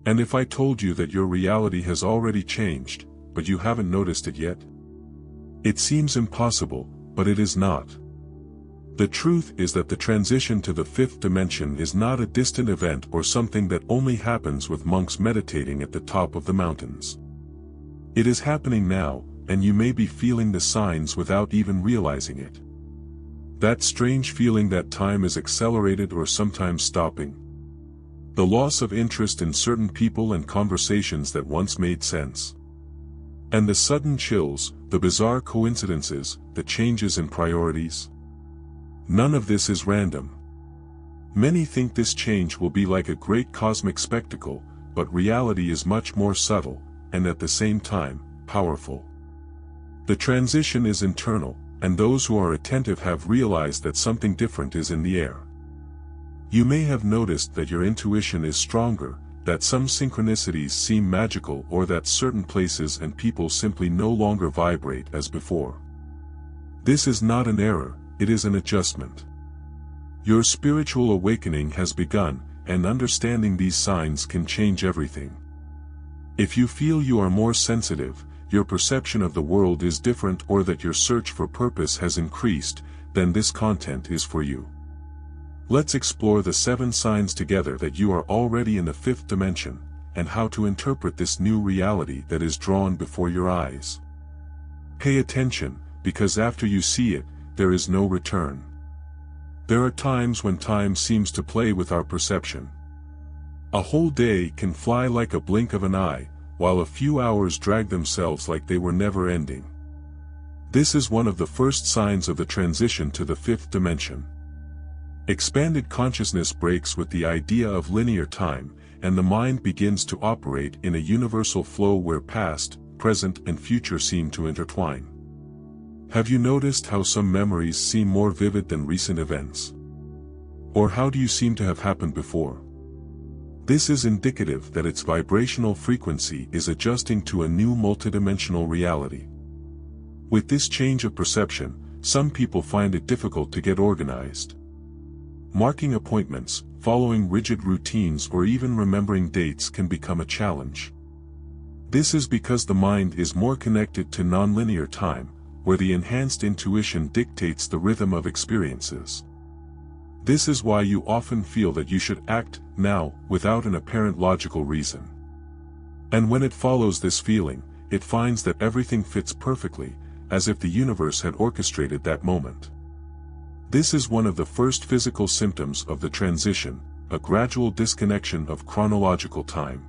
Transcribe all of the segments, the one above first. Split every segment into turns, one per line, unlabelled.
And if I told you that your reality has already changed, but you haven't noticed it yet? It seems impossible, but it is not. The truth is that the transition to the fifth dimension is not a distant event or something that only happens with monks meditating at the top of the mountains. It is happening now, and you may be feeling the signs without even realizing it. That strange feeling that time is accelerated or sometimes stopping. The loss of interest in certain people and conversations that once made sense. And the sudden chills, the bizarre coincidences, the changes in priorities. None of this is random. Many think this change will be like a great cosmic spectacle, but reality is much more subtle, and at the same time, powerful. The transition is internal, and those who are attentive have realized that something different is in the air. You may have noticed that your intuition is stronger, that some synchronicities seem magical, or that certain places and people simply no longer vibrate as before. This is not an error, it is an adjustment. Your spiritual awakening has begun, and understanding these signs can change everything. If you feel you are more sensitive, your perception of the world is different, or that your search for purpose has increased, then this content is for you. Let's explore the 7 signs together that you are already in the fifth dimension, and how to interpret this new reality that is drawn before your eyes. Pay attention, because after you see it, there is no return. There are times when time seems to play with our perception. A whole day can fly like a blink of an eye, while a few hours drag themselves like they were never ending. This is one of the first signs of the transition to the fifth dimension. Expanded consciousness breaks with the idea of linear time, and the mind begins to operate in a universal flow where past, present, and future seem to intertwine. Have you noticed how some memories seem more vivid than recent events? Or how do you seem to have happened before? This is indicative that its vibrational frequency is adjusting to a new multidimensional reality. With this change of perception, some people find it difficult to get organized. Marking appointments, following rigid routines, or even remembering dates can become a challenge. This is because the mind is more connected to nonlinear time, where the enhanced intuition dictates the rhythm of experiences. This is why you often feel that you should act now, without an apparent logical reason. And when it follows this feeling, it finds that everything fits perfectly, as if the universe had orchestrated that moment. This is one of the first physical symptoms of the transition, a gradual disconnection of chronological time.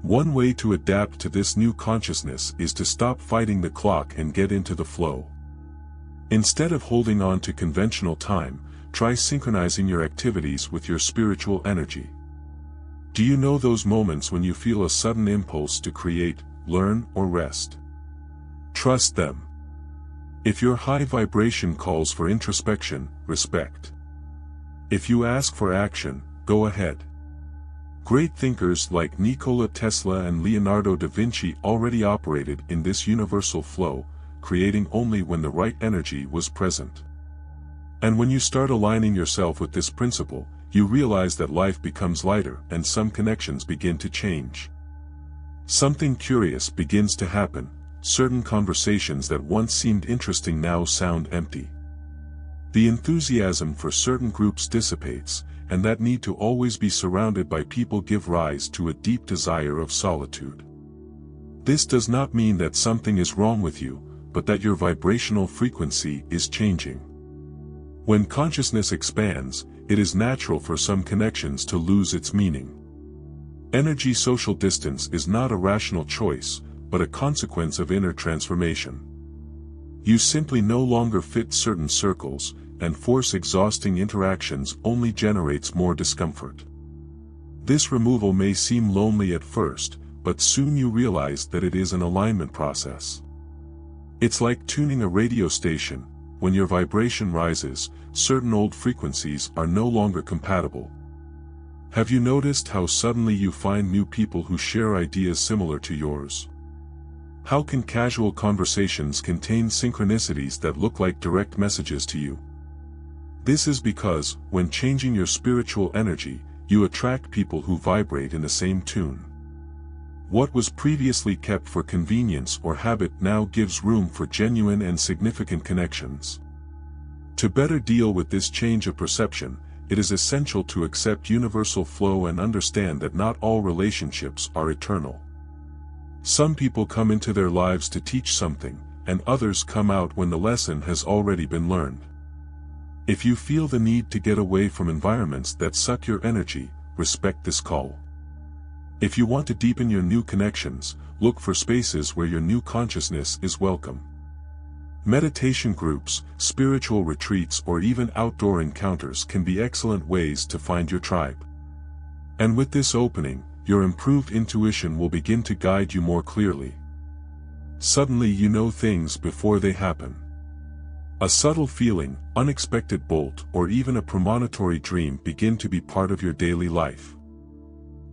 One way to adapt to this new consciousness is to stop fighting the clock and get into the flow. Instead of holding on to conventional time, try synchronizing your activities with your spiritual energy. Do you know those moments when you feel a sudden impulse to create, learn, or rest? Trust them. If your high vibration calls for introspection, respect. If you ask for action, go ahead. Great thinkers like Nikola Tesla and Leonardo da Vinci already operated in this universal flow, creating only when the right energy was present. And when you start aligning yourself with this principle, you realize that life becomes lighter and some connections begin to change. Something curious begins to happen. Certain conversations that once seemed interesting now sound empty. The enthusiasm for certain groups dissipates, and that need to always be surrounded by people give rise to a deep desire of solitude. This does not mean that something is wrong with you, but that your vibrational frequency is changing. When consciousness expands, it is natural for some connections to lose its meaning. Energy social distance is not a rational choice, but a consequence of inner transformation. You simply no longer fit certain circles, and force exhausting interactions only generates more discomfort. This removal may seem lonely at first, but soon you realize that it is an alignment process. It's like tuning a radio station. When your vibration rises, certain old frequencies are no longer compatible. Have you noticed how suddenly you find new people who share ideas similar to yours? How can casual conversations contain synchronicities that look like direct messages to you? This is because, when changing your spiritual energy, you attract people who vibrate in the same tune. What was previously kept for convenience or habit now gives room for genuine and significant connections. To better deal with this change of perception, it is essential to accept universal flow and understand that not all relationships are eternal. Some people come into their lives to teach something, and others come out when the lesson has already been learned. If you feel the need to get away from environments that suck your energy, respect this call. If you want to deepen your new connections, look for spaces where your new consciousness is welcome. Meditation groups, spiritual retreats, or even outdoor encounters can be excellent ways to find your tribe. And with this opening, your improved intuition will begin to guide you more clearly. Suddenly you know things before they happen. A subtle feeling, unexpected bolt, or even a premonitory dream begin to be part of your daily life.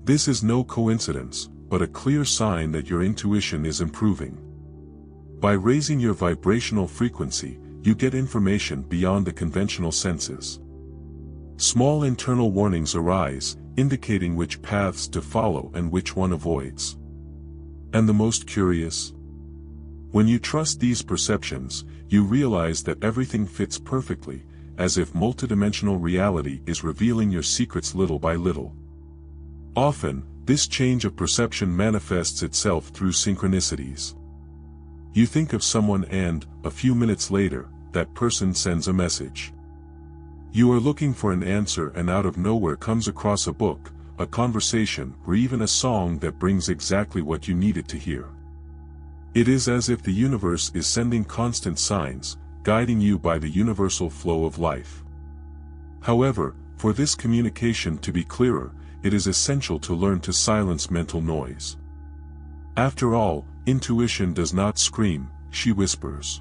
This is no coincidence, but a clear sign that your intuition is improving. By raising your vibrational frequency, you get information beyond the conventional senses. Small internal warnings arise, indicating which paths to follow and which one avoids. And the most curious? When you trust these perceptions, you realize that everything fits perfectly, as if multidimensional reality is revealing your secrets little by little. Often, this change of perception manifests itself through synchronicities. You think of someone and, a few minutes later, that person sends a message. You are looking for an answer and out of nowhere comes across a book, a conversation, or even a song that brings exactly what you needed to hear. It is as if the universe is sending constant signs, guiding you by the universal flow of life. However, for this communication to be clearer, it is essential to learn to silence mental noise. After all, intuition does not scream, she whispers.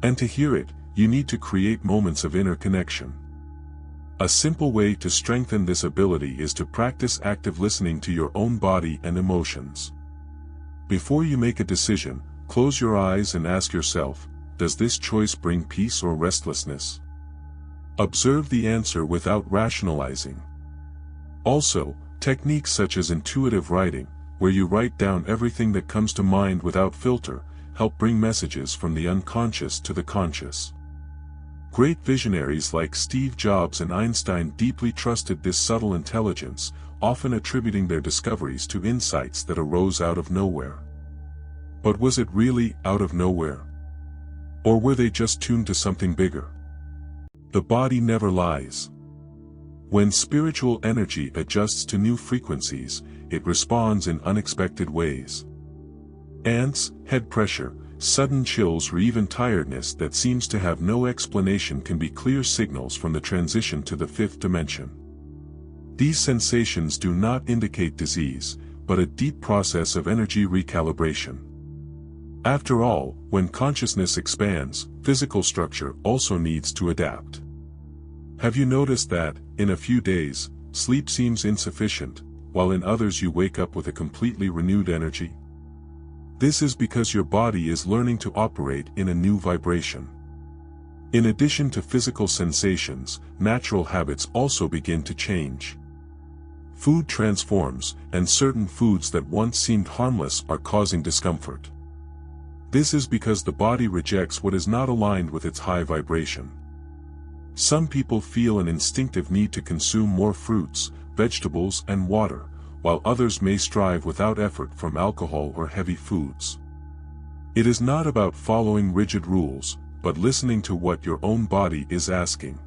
And to hear it, you need to create moments of inner connection. A simple way to strengthen this ability is to practice active listening to your own body and emotions. Before you make a decision, close your eyes and ask yourself, does this choice bring peace or restlessness? Observe the answer without rationalizing. Also, techniques such as intuitive writing, where you write down everything that comes to mind without filter, help bring messages from the unconscious to the conscious. Great visionaries like Steve Jobs and Einstein deeply trusted this subtle intelligence, often attributing their discoveries to insights that arose out of nowhere. But was it really out of nowhere? Or were they just tuned to something bigger? The body never lies. When spiritual energy adjusts to new frequencies, it responds in unexpected ways. Ants, head pressure, sudden chills, or even tiredness that seems to have no explanation can be clear signals from the transition to the fifth dimension. These sensations do not indicate disease, but a deep process of energy recalibration. After all, when consciousness expands, physical structure also needs to adapt. Have you noticed that, in a few days, sleep seems insufficient, while in others you wake up with a completely renewed energy? This is because your body is learning to operate in a new vibration. In addition to physical sensations, natural habits also begin to change. Food transforms, and certain foods that once seemed harmless are causing discomfort. This is because the body rejects what is not aligned with its high vibration. Some people feel an instinctive need to consume more fruits, vegetables, and water, while others may strive without effort from alcohol or heavy foods. It is not about following rigid rules, but listening to what your own body is asking.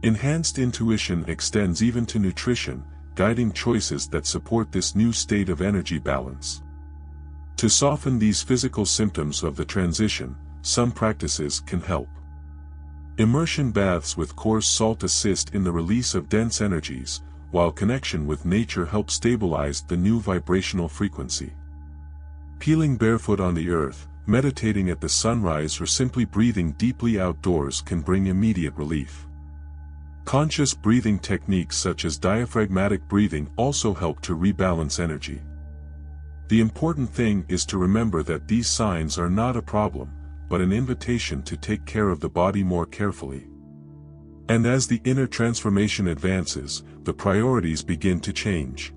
Enhanced intuition extends even to nutrition, guiding choices that support this new state of energy balance. To soften these physical symptoms of the transition, some practices can help. Immersion baths with coarse salt assist in the release of dense energies, while connection with nature helps stabilize the new vibrational frequency. Peeling barefoot on the earth, meditating at the sunrise, or simply breathing deeply outdoors can bring immediate relief. Conscious breathing techniques such as diaphragmatic breathing also help to rebalance energy. The important thing is to remember that these signs are not a problem, but an invitation to take care of the body more carefully. And as the inner transformation advances, the priorities begin to change.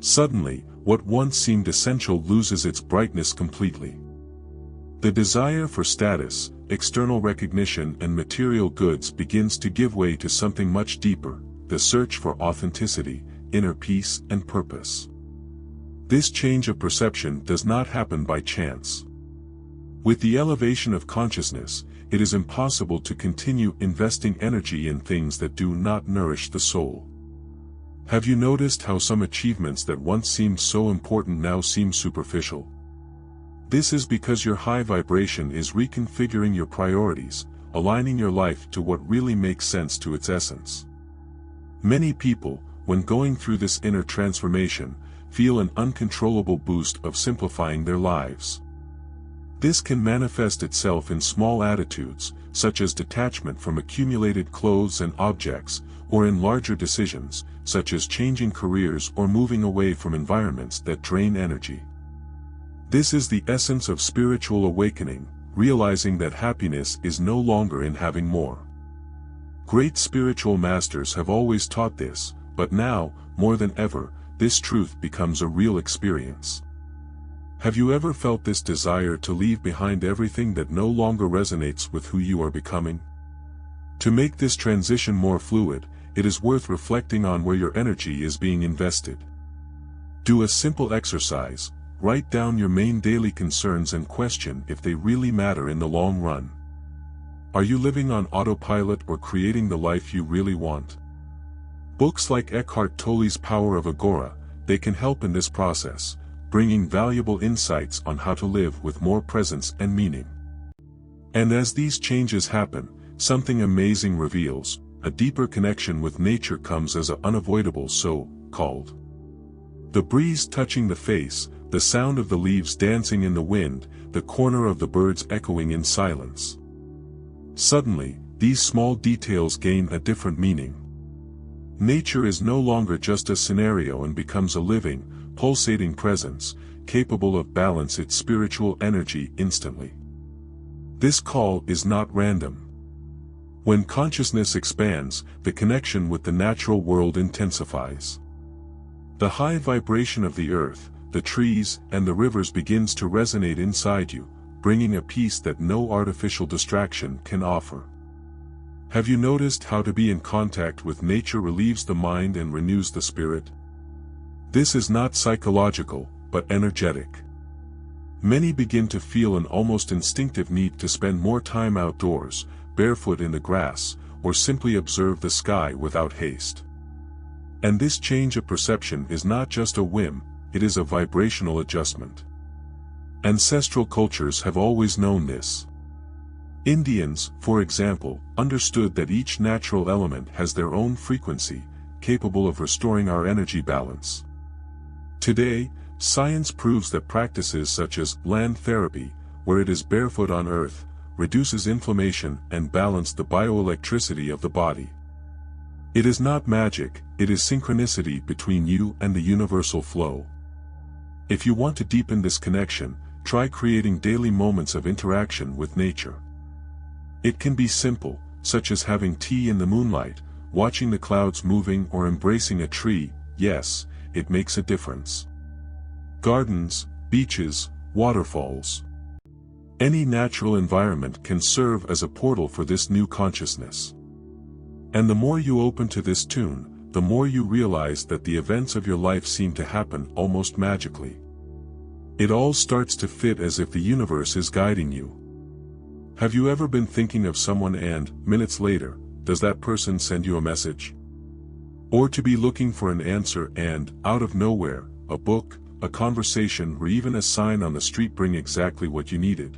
Suddenly, what once seemed essential loses its brightness completely. The desire for status, external recognition and material goods begins to give way to something much deeper, the search for authenticity, inner peace and purpose. This change of perception does not happen by chance. With the elevation of consciousness, it is impossible to continue investing energy in things that do not nourish the soul. Have you noticed how some achievements that once seemed so important now seem superficial? This is because your high vibration is reconfiguring your priorities, aligning your life to what really makes sense to its essence. Many people, when going through this inner transformation, feel an uncontrollable boost of simplifying their lives. This can manifest itself in small attitudes, such as detachment from accumulated clothes and objects, or in larger decisions, such as changing careers or moving away from environments that drain energy. This is the essence of spiritual awakening, realizing that happiness is no longer in having more. Great spiritual masters have always taught this, but now, more than ever, this truth becomes a real experience. Have you ever felt this desire to leave behind everything that no longer resonates with who you are becoming? To make this transition more fluid, it is worth reflecting on where your energy is being invested. Do a simple exercise. Write down your main daily concerns and question if they really matter in the long run. Are you living on autopilot or creating the life you really want? Books like Eckhart Tolle's Power of Agora, they can help in this process, bringing valuable insights on how to live with more presence and meaning. And as these changes happen, something amazing reveals, a deeper connection with nature comes as an unavoidable so-called. The breeze touching the face, the sound of the leaves dancing in the wind, the corner of the birds echoing in silence. Suddenly, these small details gain a different meaning. Nature is no longer just a scenario and becomes a living, pulsating presence, capable of balance its spiritual energy instantly. This call is not random. When consciousness expands, the connection with the natural world intensifies. The high vibration of the earth, the trees, and the rivers begins to resonate inside you, bringing a peace that no artificial distraction can offer. Have you noticed how to be in contact with nature relieves the mind and renews the spirit? This is not psychological, but energetic. Many begin to feel an almost instinctive need to spend more time outdoors, barefoot in the grass, or simply observe the sky without haste. And this change of perception is not just a whim, it is a vibrational adjustment. Ancestral cultures have always known this. Indians, for example, understood that each natural element has their own frequency, capable of restoring our energy balance. Today, science proves that practices such as land therapy, where it is barefoot on earth, reduces inflammation and balances the bioelectricity of the body. It is not magic, it is synchronicity between you and the universal flow. If you want to deepen this connection, try creating daily moments of interaction with nature. It can be simple, such as having tea in the moonlight, watching the clouds moving or embracing a tree. Yes, it makes a difference. Gardens, beaches, waterfalls. Any natural environment can serve as a portal for this new consciousness. And the more you open to this tune, the more you realize that the events of your life seem to happen almost magically. It all starts to fit as if the universe is guiding you. Have you ever been thinking of someone and, minutes later, does that person send you a message? Or to be looking for an answer and, out of nowhere, a book, a conversation or even a sign on the street bring exactly what you needed?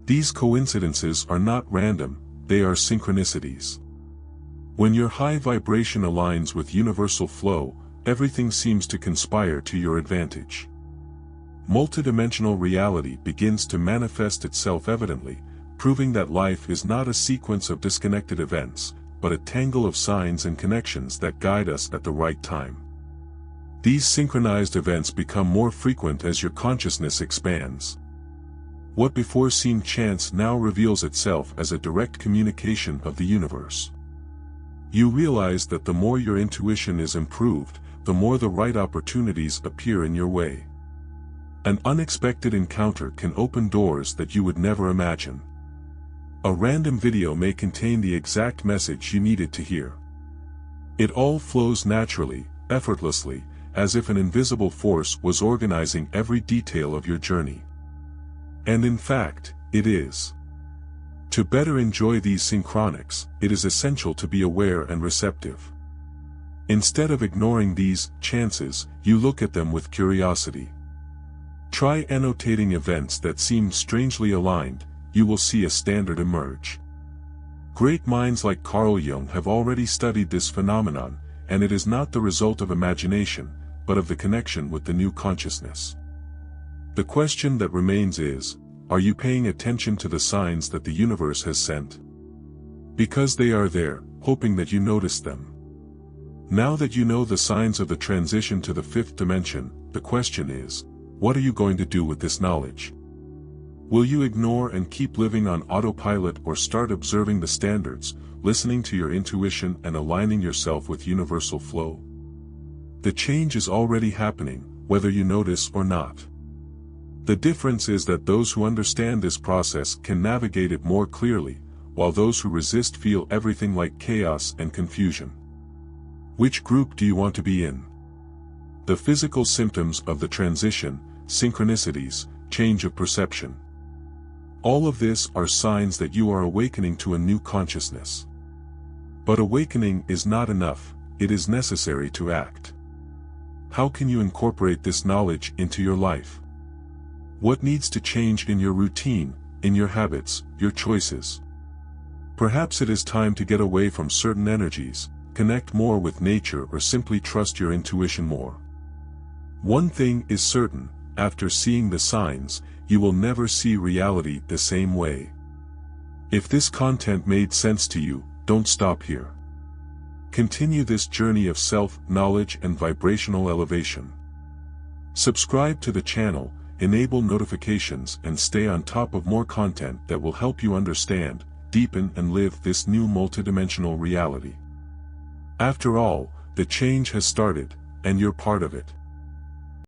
These coincidences are not random, they are synchronicities. When your high vibration aligns with universal flow, everything seems to conspire to your advantage. Multidimensional reality begins to manifest itself evidently, proving that life is not a sequence of disconnected events, but a tangle of signs and connections that guide us at the right time. These synchronized events become more frequent as your consciousness expands. What before seemed chance now reveals itself as a direct communication of the universe. You realize that the more your intuition is improved, the more the right opportunities appear in your way. An unexpected encounter can open doors that you would never imagine. A random video may contain the exact message you needed to hear. It all flows naturally, effortlessly, as if an invisible force was organizing every detail of your journey. And in fact, it is. To better enjoy these synchronics, it is essential to be aware and receptive. Instead of ignoring these chances, you look at them with curiosity. Try annotating events that seem strangely aligned. You will see a standard emerge. Great minds like Carl Jung have already studied this phenomenon, and it is not the result of imagination, but of the connection with the new consciousness. The question that remains is, are you paying attention to the signs that the universe has sent? Because they are there, hoping that you notice them. Now that you know the signs of the transition to the fifth dimension, the question is, what are you going to do with this knowledge? Will you ignore and keep living on autopilot, or start observing the standards, listening to your intuition and aligning yourself with universal flow? The change is already happening, whether you notice or not. The difference is that those who understand this process can navigate it more clearly, while those who resist feel everything like chaos and confusion. Which group do you want to be in? The physical symptoms of the transition, synchronicities, change of perception. All of this are signs that you are awakening to a new consciousness. But awakening is not enough, it is necessary to act. How can you incorporate this knowledge into your life? What needs to change in your routine, in your habits, your choices? Perhaps it is time to get away from certain energies, connect more with nature, or simply trust your intuition more. One thing is certain, after seeing the signs, you will never see reality the same way. If this content made sense to you, don't stop here. Continue this journey of self-knowledge and vibrational elevation. Subscribe to the channel, enable notifications, and stay on top of more content that will help you understand, deepen, and live this new multidimensional reality. After all, the change has started, and you're part of it.